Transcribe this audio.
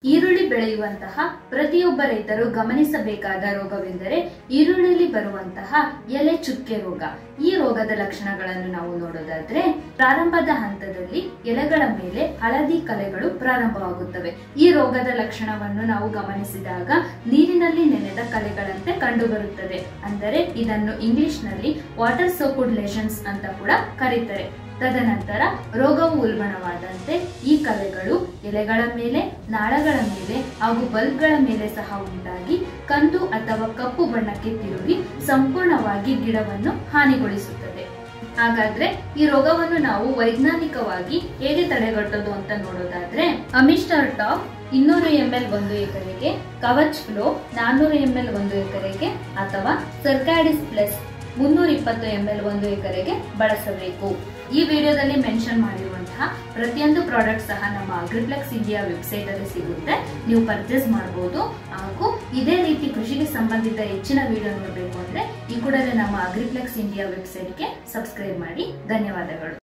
ಈರುಳ್ಳಿ ಬೆಳೆಯುವಂತಹ ಪ್ರತಿಯೊಬ್ಬ ರೈತರು ಗಮನಿಸಬೇಕಾದ ರೋಗವೆಂದರೆ ಈರುಳ್ಳಿಯಲ್ಲಿ ಬರುವಂತಹ ಎಲೆ ಚುಕ್ಕೆ ರೋಗ. ಈ ರೋಗದ ಲಕ್ಷಣಗಳನ್ನು ನಾವು ನೋಡೋದಾದ್ರೆ, ಪ್ರಾರಂಭದ ಹಂತದಲ್ಲಿ ಎಲೆಗಳ ಮೇಲೆ ಹಳದಿ ಕಲೆಗಳು ಪ್ರಾರಂಭವಾಗುತ್ತವೆ. ಈ ರೋಗದ ಲಕ್ಷಣವನ್ನು ನಾವು ಗಮನಿಸಿದಾಗ ನೀರಿನಲ್ಲಿ ನೆನೆದ ಕಲೆಗಳಂತೆ ಕಂಡುಬರುತ್ತದೆ. ಅಂದರೆ ಇದನ್ನು ಇಂಗ್ಲಿಷ್ ನಲ್ಲಿ ವಾಟರ್ ಸೋಕ್ಡ್ ಲೆಷನ್ಸ್ ಅಂತ ಕೂಡ ಕರೀತಾರೆ. ತದನಂತರ ರೋಗವು ಉಲ್ಬಣವಾದಂತೆ ಈ ಕಲೆಗಳು ಎಲೆಗಳ ಮೇಲೆ, ನಾಳಗಳ ಮೇಲೆ ಹಾಗೂ ಬಲ್ಬ್ಗಳ ಮೇಲೆ ಸಹ ಉಂಟಾಗಿ ಕಂದು ಅಥವಾ ಕಪ್ಪು ಬಣ್ಣಕ್ಕೆ ತಿರುಗಿ ಸಂಪೂರ್ಣವಾಗಿ ಗಿಡವನ್ನು ಹಾನಿಗೊಳಿಸುತ್ತದೆ. ಹಾಗಾದ್ರೆ ಈ ರೋಗವನ್ನು ನಾವು ವೈಜ್ಞಾನಿಕವಾಗಿ ಹೇಗೆ ತಡೆಗಟ್ಟೋದು ಅಂತ ನೋಡೋದಾದ್ರೆ, ಅಮಿಸ್ಟರ್ ಟಾಪ್ 200 ml 1 ಎಕರೆಗೆ, ಕವಚ್ ಫ್ಲೋ 400 ml 1 ಎಕರೆಗೆ ಅಥವಾ ಸರ್ಕ್ಯಾಡಿಸ್ ಪ್ಲಸ್ 320 ml 1 ಎಕರೆಗೆ ಬಳಸಬೇಕು. ಈ ವಿಡಿಯೋದಲ್ಲಿ ಮೆನ್ಷನ್ ಮಾಡಿರುವಂತಹ ಪ್ರತಿಯೊಂದು ಪ್ರಾಡಕ್ಟ್ ಸಹ ನಮ್ಮ ಅಗ್ರಿಪ್ಲೆಕ್ಸ್ ಇಂಡಿಯಾ ವೆಬ್ಸೈಟ್ ಅಲ್ಲಿ ಸಿಗುತ್ತೆ. ನೀವು ಪರ್ಚೇಸ್ ಮಾಡಬಹುದು. ಹಾಗೂ ಇದೇ ರೀತಿ ಕೃಷಿಗೆ ಸಂಬಂಧಿತ ಹೆಚ್ಚಿನ ವಿಡಿಯೋ ನೋಡಬೇಕು ಅಂದ್ರೆ ಈ ಕೂಡಲೇ ನಮ್ಮ ಅಗ್ರಿಪ್ಲೆಕ್ಸ್ ಇಂಡಿಯಾ ವೆಬ್ಸೈಟ್ಗೆ ಸಬ್ಸ್ಕ್ರೈಬ್ ಮಾಡಿ. ಧನ್ಯವಾದಗಳು.